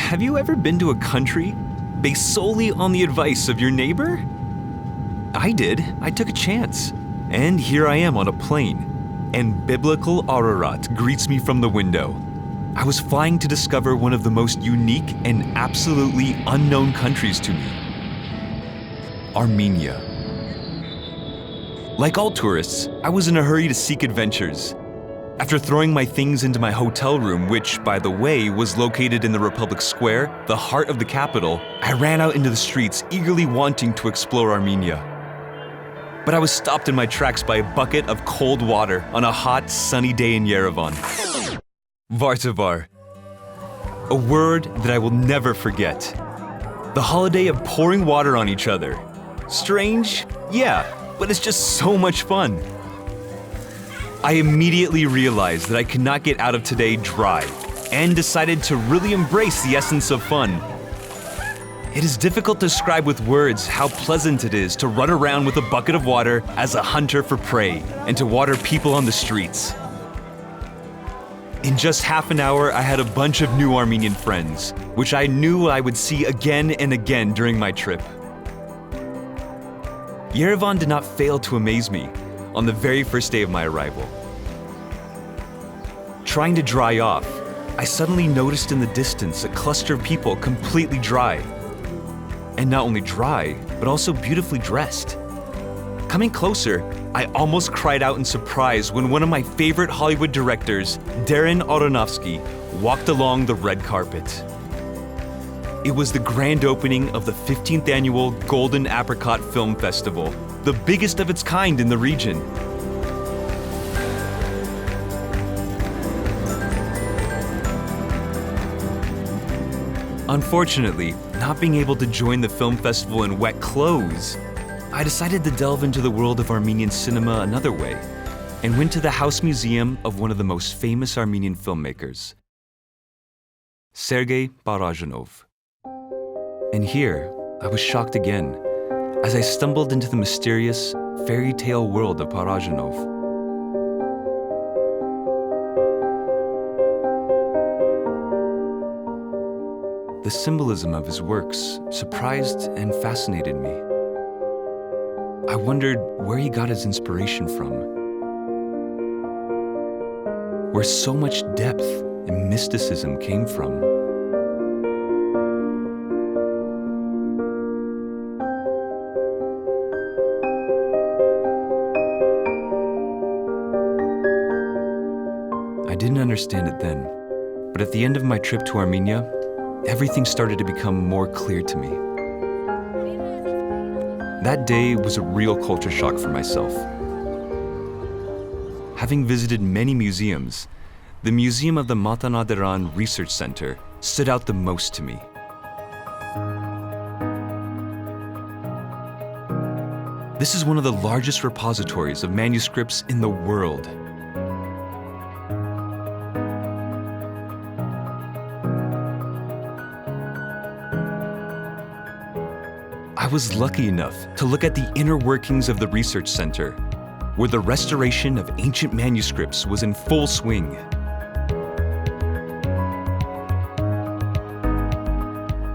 Have you ever been to a country based solely on the advice of your neighbor? I did. I took a chance. And here I am on a plane, and biblical Ararat greets me from the window. I was flying to discover one of the most unique and absolutely unknown countries to me. Armenia. Like all tourists, I was in a hurry to seek adventures. After throwing my things into my hotel room, which, by the way, was located in the Republic Square, the heart of the capital, I ran out into the streets, eagerly wanting to explore Armenia. But I was stopped in my tracks by a bucket of cold water on a hot, sunny day in Yerevan. Vartavar. A word that I will never forget. The holiday of pouring water on each other. Strange? Yeah, but it's just so much fun. I immediately realized that I could not get out of today dry, and decided to really embrace the essence of fun. It is difficult to describe with words how pleasant it is to run around with a bucket of water as a hunter for prey, and to water people on the streets. In just half an hour, I had a bunch of new Armenian friends, which I knew I would see again and again during my trip. Yerevan did not fail to amaze me on the very first day of my arrival. Trying to dry off, I suddenly noticed in the distance a cluster of people completely dry. And not only dry, but also beautifully dressed. Coming closer, I almost cried out in surprise when one of my favorite Hollywood directors, Darren Aronofsky, walked along the red carpet. It was the grand opening of the 15th annual Golden Apricot Film Festival, the biggest of its kind in the region. Unfortunately, not being able to join the film festival in wet clothes, I decided to delve into the world of Armenian cinema another way, and went to the house museum of one of the most famous Armenian filmmakers, Sergei Barajanov. And here, I was shocked again, as I stumbled into the mysterious, fairy tale world of Barajanov. The symbolism of his works surprised and fascinated me. I wondered where he got his inspiration from, where so much depth and mysticism came from. I didn't understand it then, but at the end of my trip to Armenia, everything started to become more clear to me. That day was a real culture shock for myself. Having visited many museums, the Museum of the Matanaderan Research Center stood out the most to me. This is one of the largest repositories of manuscripts in the world. I was lucky enough to look at the inner workings of the research center, where the restoration of ancient manuscripts was in full swing.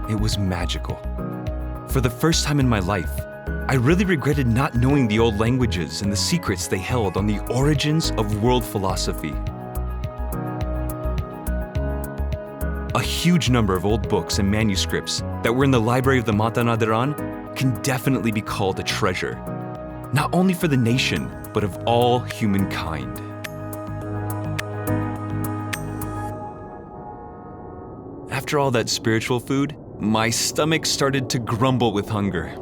It was magical. For the first time in my life, I really regretted not knowing the old languages and the secrets they held on the origins of world philosophy. A huge number of old books and manuscripts that were in the library of the Matanaderan can definitely be called a treasure, not only for the nation, but of all humankind. After all that spiritual food, my stomach started to grumble with hunger.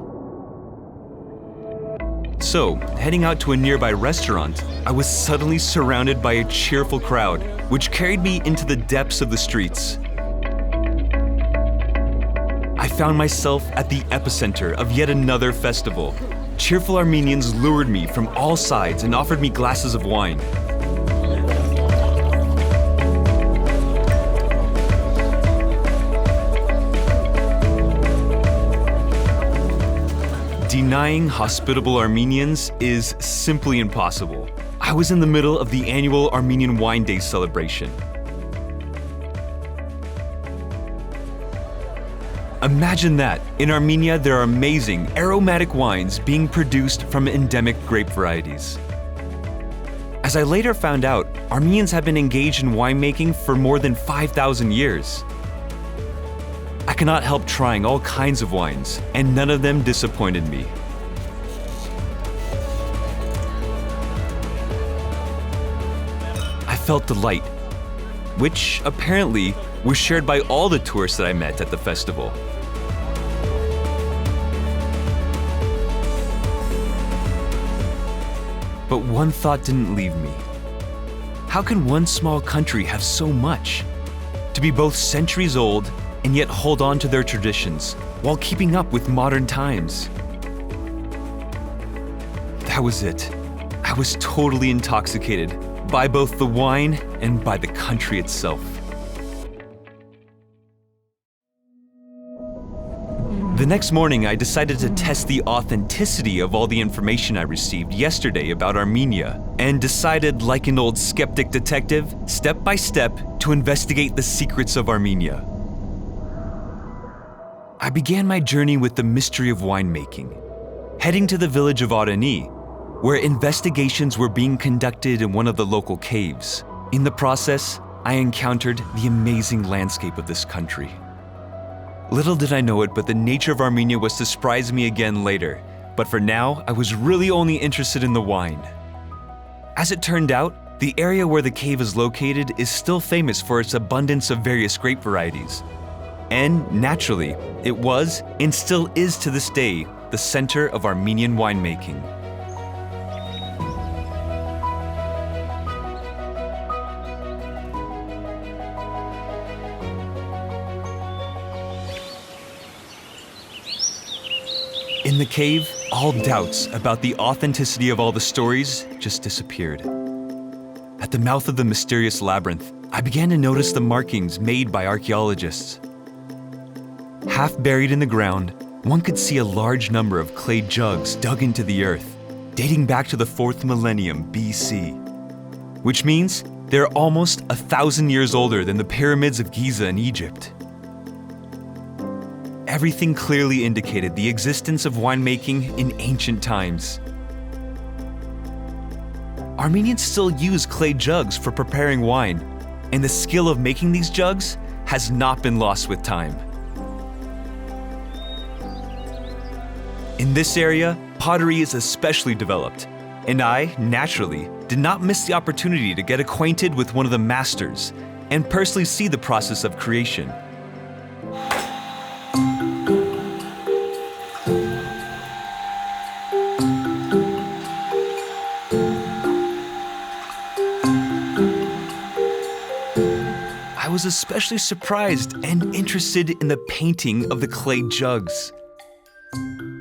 So, heading out to a nearby restaurant, I was suddenly surrounded by a cheerful crowd, which carried me into the depths of the streets. I found myself at the epicenter of yet another festival. Cheerful Armenians lured me from all sides and offered me glasses of wine. Denying hospitable Armenians is simply impossible. I was in the middle of the annual Armenian Wine Day celebration. Imagine that! In Armenia, there are amazing, aromatic wines being produced from endemic grape varieties. As I later found out, Armenians have been engaged in winemaking for more than 5,000 years. I cannot help trying all kinds of wines, and none of them disappointed me. I felt delight, which apparently was shared by all the tourists that I met at the festival. But one thought didn't leave me. How can one small country have so much? To be both centuries old and yet hold on to their traditions while keeping up with modern times. That was it. I was totally intoxicated by both the wine and by the country itself. The next morning, I decided to test the authenticity of all the information I received yesterday about Armenia, and decided, like an old skeptic detective, step by step, to investigate the secrets of Armenia. I began my journey with the mystery of winemaking, heading to the village of Armenia, where investigations were being conducted in one of the local caves. In the process, I encountered the amazing landscape of this country. Little did I know it, but the nature of Armenia was to surprise me again later. But for now, I was really only interested in the wine. As it turned out, the area where the cave is located is still famous for its abundance of various grape varieties. And naturally, it was, and still is to this day, the center of Armenian winemaking. In the cave, all doubts about the authenticity of all the stories just disappeared. At the mouth of the mysterious labyrinth, I began to notice the markings made by archaeologists. Half buried in the ground, one could see a large number of clay jugs dug into the earth, dating back to the 4th millennium BC, which means they're almost 1,000 years older than the pyramids of Giza in Egypt. Everything clearly indicated the existence of winemaking in ancient times. Armenians still use clay jugs for preparing wine, and the skill of making these jugs has not been lost with time. In this area, pottery is especially developed, and I, naturally, did not miss the opportunity to get acquainted with one of the masters and personally see the process of creation. I was especially surprised and interested in the painting of the clay jugs.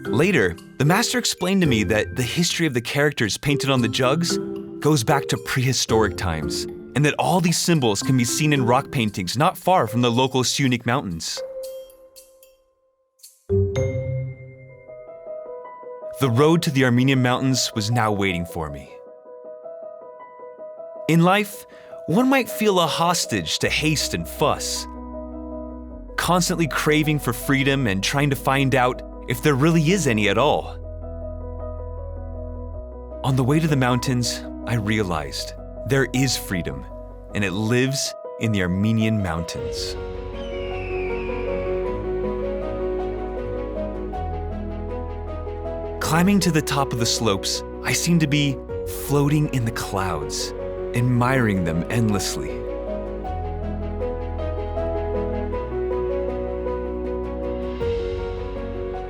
Later, the master explained to me that the history of the characters painted on the jugs goes back to prehistoric times, and that all these symbols can be seen in rock paintings not far from the local Sunik Mountains. The road to the Armenian mountains was now waiting for me. In life, one might feel a hostage to haste and fuss, constantly craving for freedom and trying to find out if there really is any at all. On the way to the mountains, I realized there is freedom, and it lives in the Armenian mountains. Climbing to the top of the slopes, I seemed to be floating in the clouds, admiring them endlessly.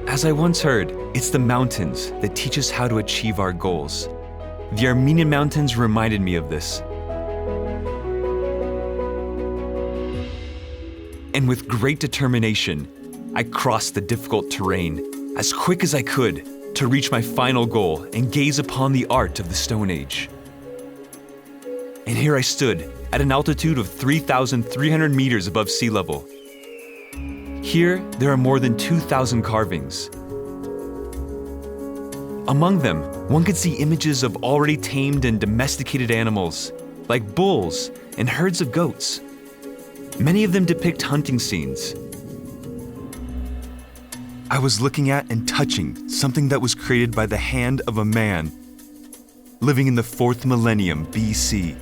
As I once heard, it's the mountains that teach us how to achieve our goals. The Armenian mountains reminded me of this. And with great determination, I crossed the difficult terrain as quick as I could to reach my final goal and gaze upon the art of the Stone Age. And here I stood at an altitude of 3,300 meters above sea level. Here, there are more than 2,000 carvings. Among them, one could see images of already tamed and domesticated animals, like bulls and herds of goats. Many of them depict hunting scenes. I was looking at and touching something that was created by the hand of a man living in the 4th millennium BC.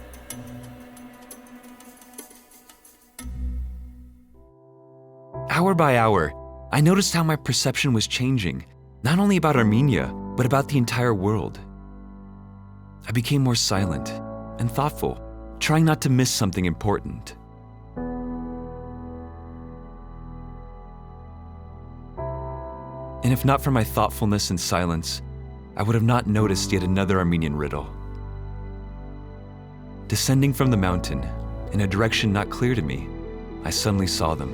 Hour by hour, I noticed how my perception was changing, not only about Armenia, but about the entire world. I became more silent and thoughtful, trying not to miss something important. And if not for my thoughtfulness and silence, I would have not noticed yet another Armenian riddle. Descending from the mountain, in a direction not clear to me, I suddenly saw them.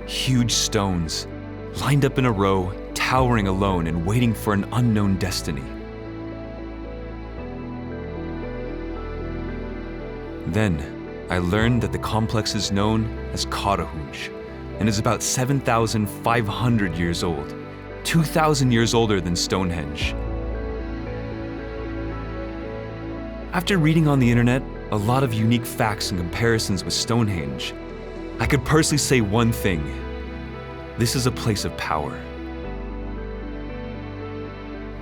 Huge stones, lined up in a row, towering alone and waiting for an unknown destiny. Then, I learned that the complex is known as Karahuj and is about 7,500 years old, 2,000 years older than Stonehenge. After reading on the internet a lot of unique facts and comparisons with Stonehenge, I could personally say one thing: this is a place of power.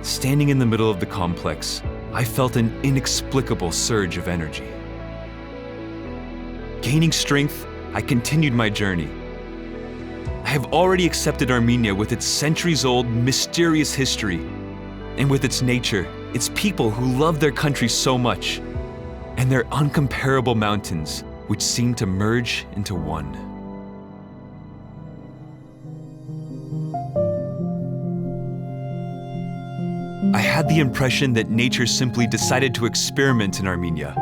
Standing in the middle of the complex, I felt an inexplicable surge of energy. Gaining strength, I continued my journey. I have already accepted Armenia with its centuries-old, mysterious history, and with its nature, its people who love their country so much, and their uncomparable mountains, which seem to merge into one. I had the impression that nature simply decided to experiment in Armenia,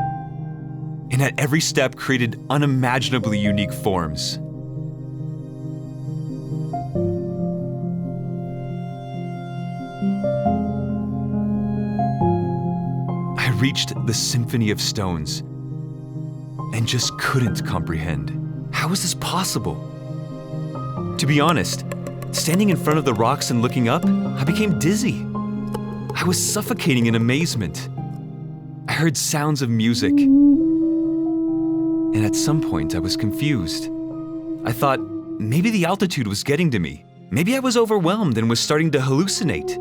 and at every step created unimaginably unique forms. I reached the symphony of stones and just couldn't comprehend. How is this possible? To be honest, standing in front of the rocks and looking up, I became dizzy. I was suffocating in amazement. I heard sounds of music, and at some point I was confused. I thought maybe the altitude was getting to me. Maybe I was overwhelmed and was starting to hallucinate.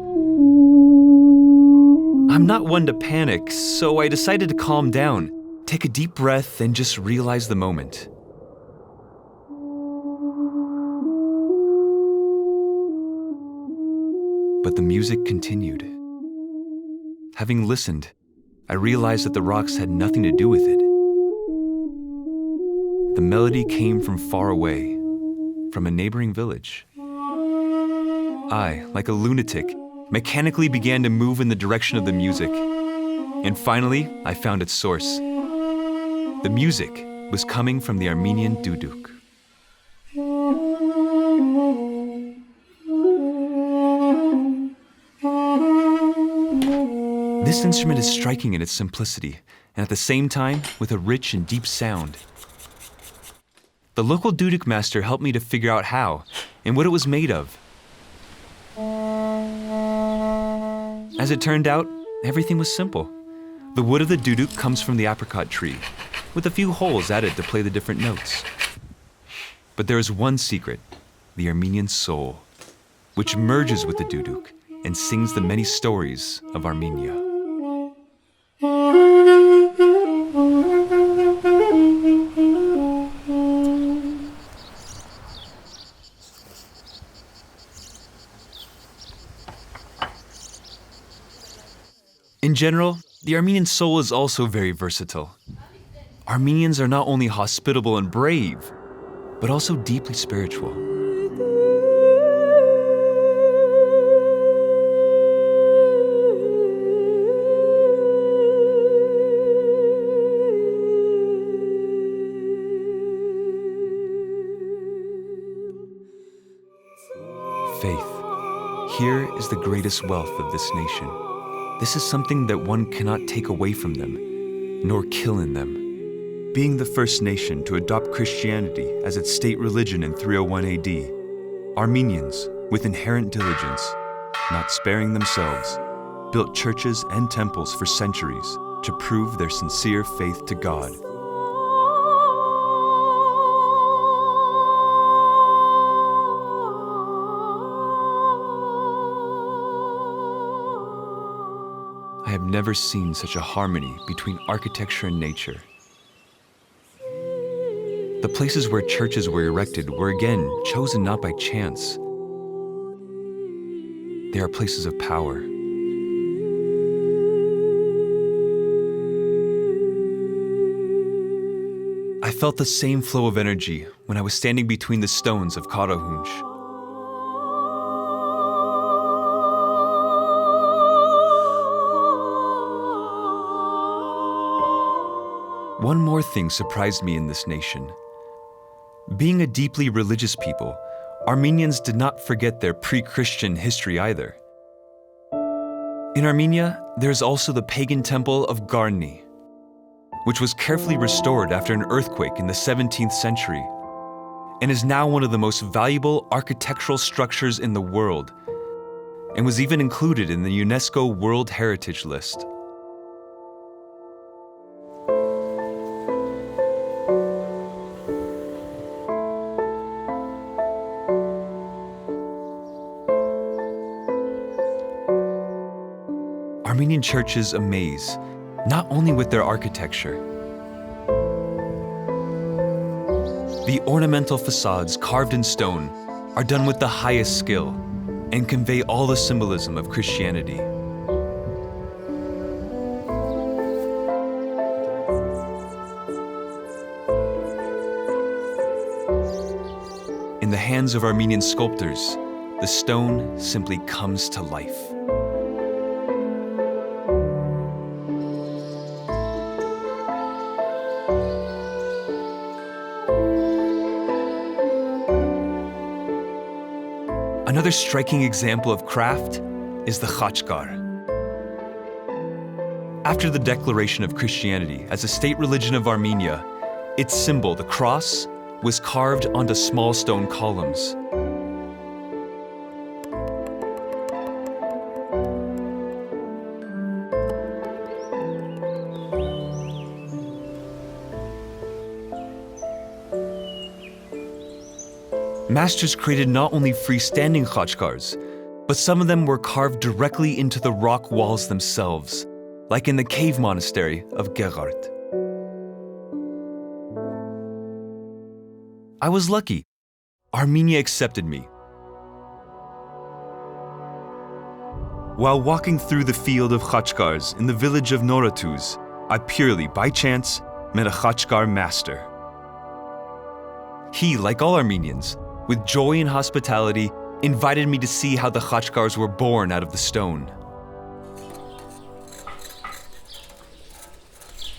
I'm not one to panic, so I decided to calm down, take a deep breath, and just realize the moment. But the music continued. Having listened, I realized that the rocks had nothing to do with it. The melody came from far away, from a neighboring village. I, like a lunatic, mechanically began to move in the direction of the music. And finally, I found its source. The music was coming from the Armenian duduk. This instrument is striking in its simplicity, and at the same time, with a rich and deep sound. The local duduk master helped me to figure out how, and what it was made of. As it turned out, everything was simple. The wood of the duduk comes from the apricot tree, with a few holes added to play the different notes. But there is one secret, the Armenian soul, which merges with the duduk and sings the many stories of Armenia. In general, the Armenian soul is also very versatile. Armenians are not only hospitable and brave, but also deeply spiritual. Faith. Here is the greatest wealth of this nation. This is something that one cannot take away from them, nor kill in them. Being the first nation to adopt Christianity as its state religion in 301 AD, Armenians, with inherent diligence, not sparing themselves, built churches and temples for centuries to prove their sincere faith to God. I have never seen such a harmony between architecture and nature. The places where churches were erected were again chosen not by chance. They are places of power. I felt the same flow of energy when I was standing between the stones of Karahunj. One more thing surprised me in this nation. Being a deeply religious people, Armenians did not forget their pre-Christian history either. In Armenia, there's also the pagan temple of Garni, which was carefully restored after an earthquake in the 17th century, and is now one of the most valuable architectural structures in the world, and was even included in the UNESCO World Heritage List. Armenian churches amaze, not only with their architecture. The ornamental facades carved in stone are done with the highest skill and convey all the symbolism of Christianity. In the hands of Armenian sculptors, the stone simply comes to life. Another striking example of craft is the khachkar. After the declaration of Christianity as a state religion of Armenia, its symbol, the cross, was carved onto small stone columns. Masters created not only freestanding khachkars, but some of them were carved directly into the rock walls themselves, like in the cave monastery of Gerard. I was lucky. Armenia accepted me. While walking through the field of khachkars in the village of Noratuz, I purely, by chance, met a khachkar master. He, like all Armenians, with joy and hospitality, invited me to see how the khachkars were born out of the stone.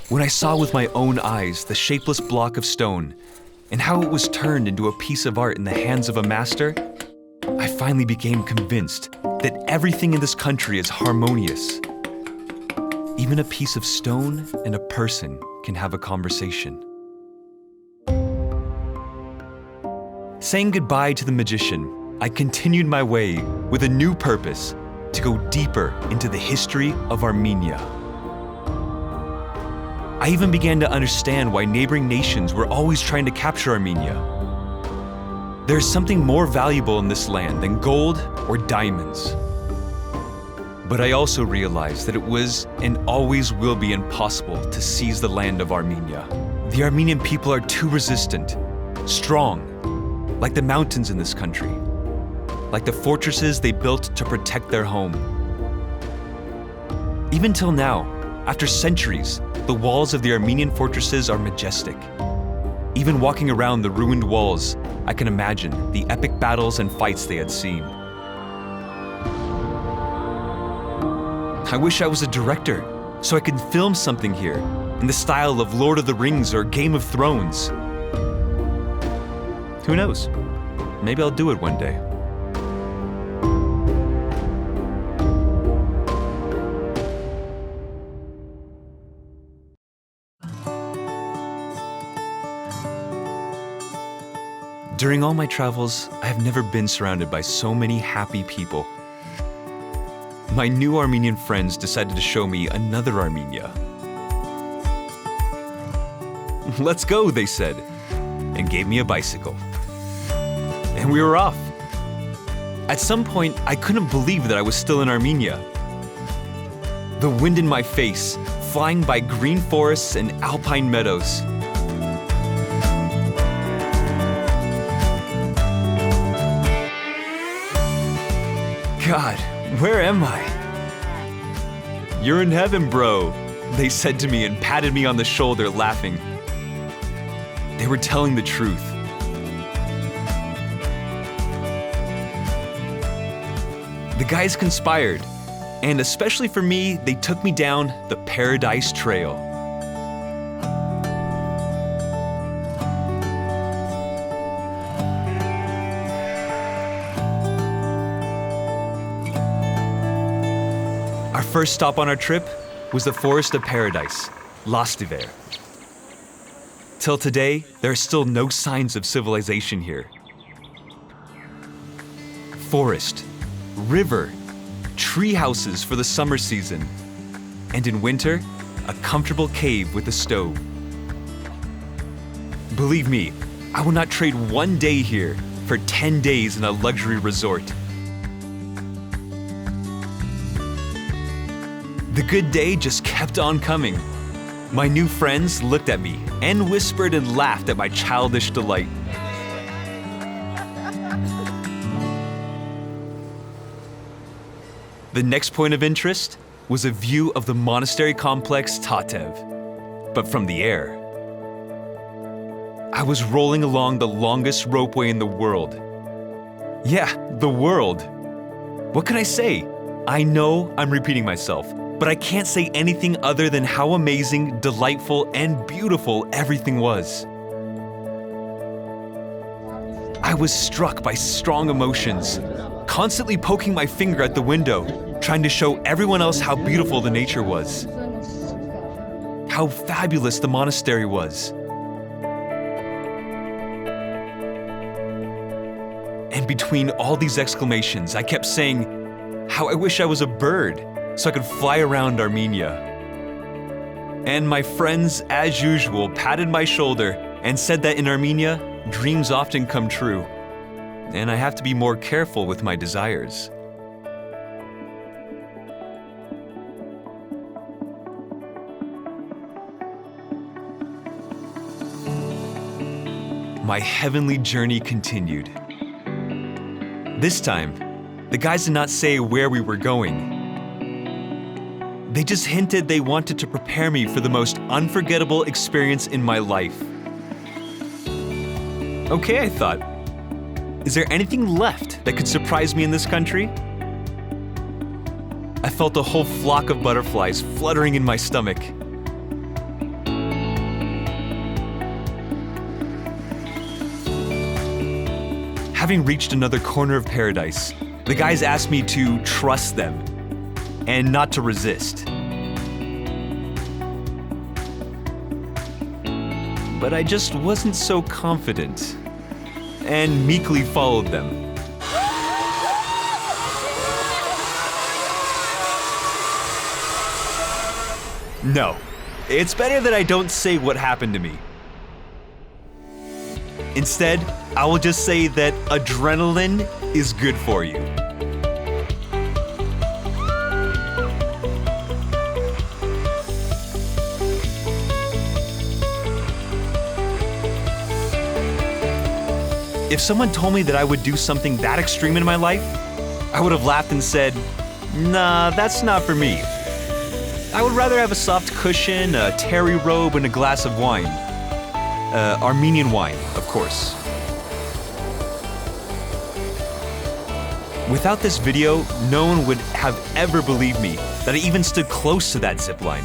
When I saw with my own eyes the shapeless block of stone and how it was turned into a piece of art in the hands of a master, I finally became convinced that everything in this country is harmonious. Even a piece of stone and a person can have a conversation. Saying goodbye to the magician, I continued my way with a new purpose to go deeper into the history of Armenia. I even began to understand why neighboring nations were always trying to capture Armenia. There is something more valuable in this land than gold or diamonds. But I also realized that it was and always will be impossible to seize the land of Armenia. The Armenian people are too resistant, strong, like the mountains in this country, like the fortresses they built to protect their home. Even till now, after centuries, the walls of the Armenian fortresses are majestic. Even walking around the ruined walls, I can imagine the epic battles and fights they had seen. I wish I was a director, so I could film something here in the style of Lord of the Rings or Game of Thrones. Who knows? Maybe I'll do it one day. During all my travels, I have never been surrounded by so many happy people. My new Armenian friends decided to show me another Armenia. Let's go, they said, and gave me a bicycle. And we were off. At some point, I couldn't believe that I was still in Armenia. the wind in my face, flying by green forests and alpine meadows. God, where am I? You're in heaven, bro, they said to me and patted me on the shoulder, laughing. They were telling the truth. The guys conspired, and especially for me, they took me down the Paradise Trail. Our first stop on our trip was the Forest of Paradise, Lastiver. Till today, there are still no signs of civilization here. Forest, river, tree houses for the summer season, and in winter, a comfortable cave with a stove. Believe me, I will not trade one day here for 10 days in a luxury resort. The good day just kept on coming. My new friends looked at me and whispered and laughed at my childish delight. The next point of interest was a view of the monastery complex Tatev, but from the air. I was rolling along the longest ropeway in the world. Yeah, the world. What can I say? I know I'm repeating myself, but I can't say anything other than how amazing, delightful, and beautiful everything was. I was struck by strong emotions, constantly poking my finger at the window, trying to show everyone else how beautiful the nature was, how fabulous the monastery was. And between all these exclamations, I kept saying, how I wish I was a bird so I could fly around Armenia. And my friends, as usual, patted my shoulder and said that in Armenia, dreams often come true, and I have to be more careful with my desires. My heavenly journey continued. This time, the guys did not say where we were going. They just hinted they wanted to prepare me for the most unforgettable experience in my life. Okay, I thought. Is there anything left that could surprise me in this country? I felt a whole flock of butterflies fluttering in my stomach. Having reached another corner of paradise, the guys asked me to trust them and not to resist. But I just wasn't so confident and meekly followed them. No, it's better that I don't say what happened to me. Instead, I will just say that adrenaline is good for you. If someone told me that I would do something that extreme in my life, I would have laughed and said, nah, that's not for me. I would rather have a soft cushion, a terry robe, and a glass of wine. Armenian wine, of course. Without this video, no one would have ever believed me that I even stood close to that zipline.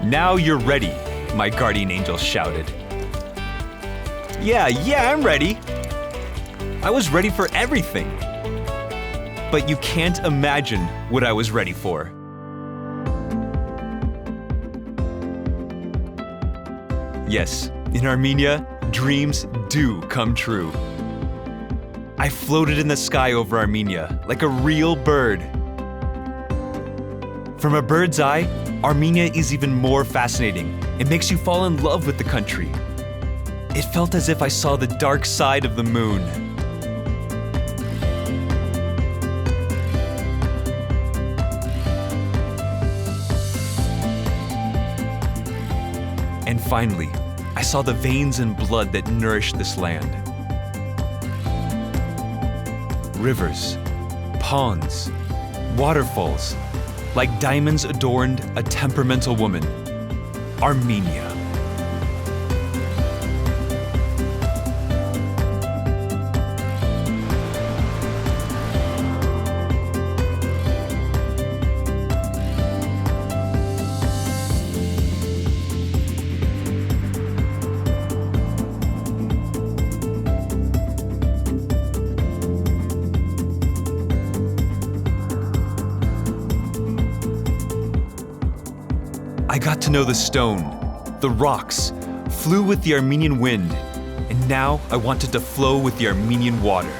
Now you're ready, my guardian angel shouted. Yeah, I'm ready. I was ready for everything. But you can't imagine what I was ready for. Yes, in Armenia, dreams do come true. I floated in the sky over Armenia like a real bird. From a bird's eye, Armenia is even more fascinating. It makes you fall in love with the country. It felt as if I saw the dark side of the moon. Finally, I saw the veins and blood that nourished this land. Rivers, ponds, waterfalls, like diamonds adorned a temperamental woman, Armenia. I got to know the stone, the rocks, flew with the Armenian wind, and now I wanted to flow with the Armenian water.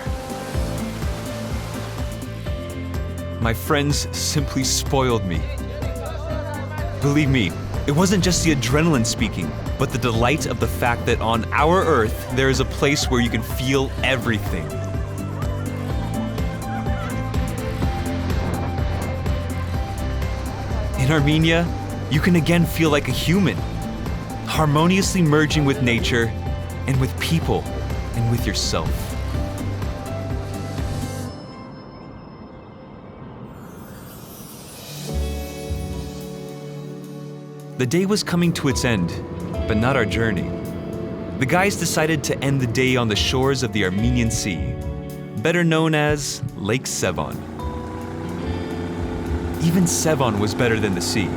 My friends simply spoiled me. Believe me, it wasn't just the adrenaline speaking, but the delight of the fact that on our earth, there is a place where you can feel everything. In Armenia, you can again feel like a human, harmoniously merging with nature and with people and with yourself. The day was coming to its end, but not our journey. The guys decided to end the day on the shores of the Armenian Sea, better known as Lake Sevan. Even Sevan was better than the sea.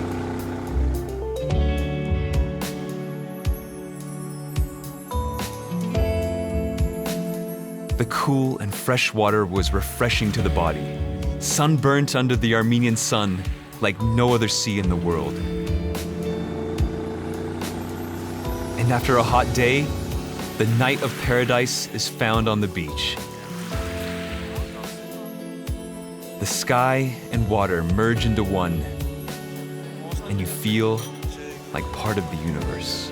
The cool and fresh water was refreshing to the body, sunburnt under the Armenian sun like no other sea in the world. And after a hot day, the night of paradise is found on the beach. The sky and water merge into one, and you feel like part of the universe.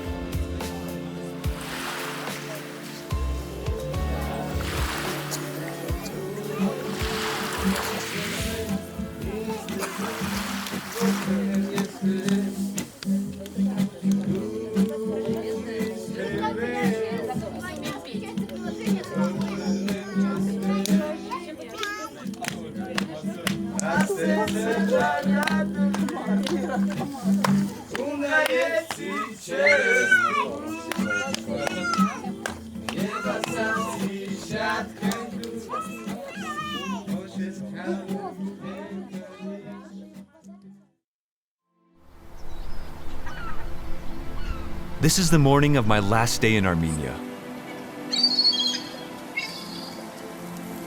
This is the morning of my last day in Armenia.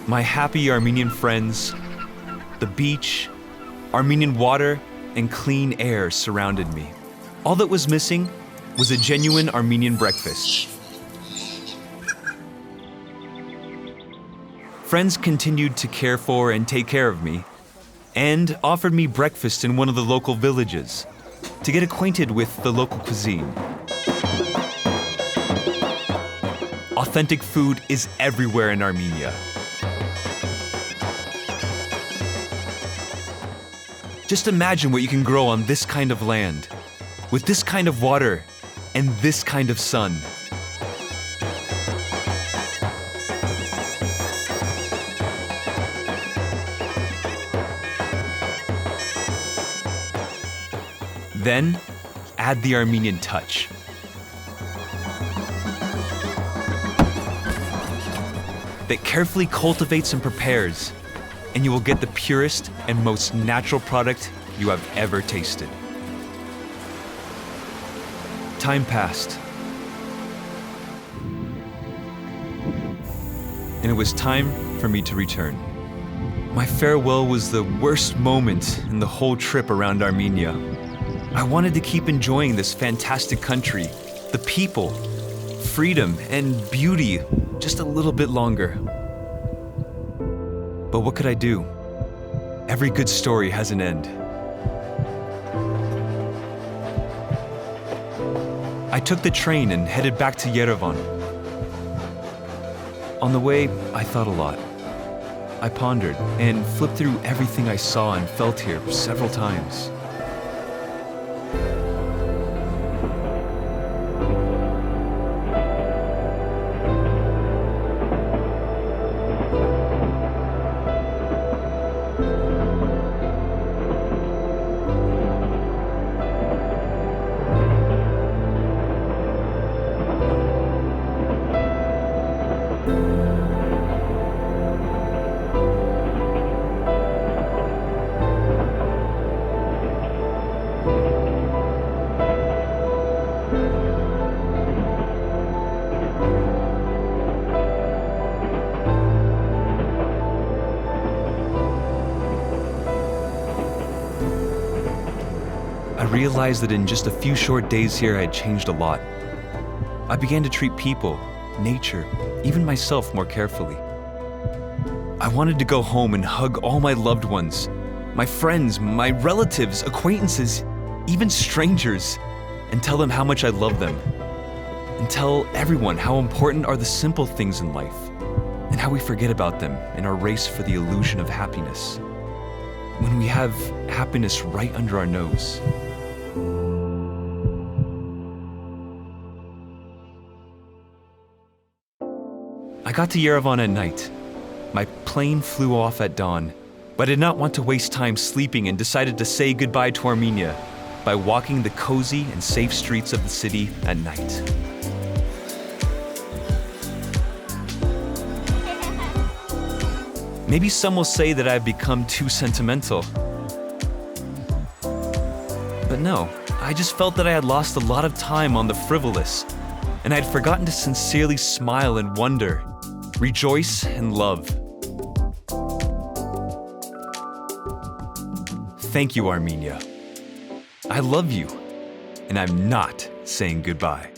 My happy Armenian friends, the beach, Armenian water, and clean air surrounded me. All that was missing was a genuine Armenian breakfast. Friends continued to care for and take care of me, and offered me breakfast in one of the local villages to get acquainted with the local cuisine. Authentic food is everywhere in Armenia. Just imagine what you can grow on this kind of land, with this kind of water, and this kind of sun. Then, add the Armenian touch. That carefully cultivates and prepares, and you will get the purest and most natural product you have ever tasted. Time passed, and it was time for me to return. My farewell was the worst moment in the whole trip around Armenia. I wanted to keep enjoying this fantastic country, the people, freedom, and beauty just a little bit longer. But what could I do? Every good story has an end. I took the train and headed back to Yerevan. On the way, I thought a lot. I pondered and flipped through everything I saw and felt here several times. realized that in just a few short days here, I had changed a lot. I began to treat people, nature, even myself more carefully. I wanted to go home and hug all my loved ones, my friends, my relatives, acquaintances, even strangers, and tell them how much I love them. And tell everyone how important are the simple things in life, and how we forget about them in our race for the illusion of happiness, when we have happiness right under our nose. I got to Yerevan at night. My plane flew off at dawn, but I did not want to waste time sleeping and decided to say goodbye to Armenia by walking the cozy and safe streets of the city at night. Maybe some will say that I've become too sentimental. But no, I just felt that I had lost a lot of time on the frivolous, and I had forgotten to sincerely smile and wonder, rejoice and love. Thank you, Armenia. I love you, and I'm not saying goodbye.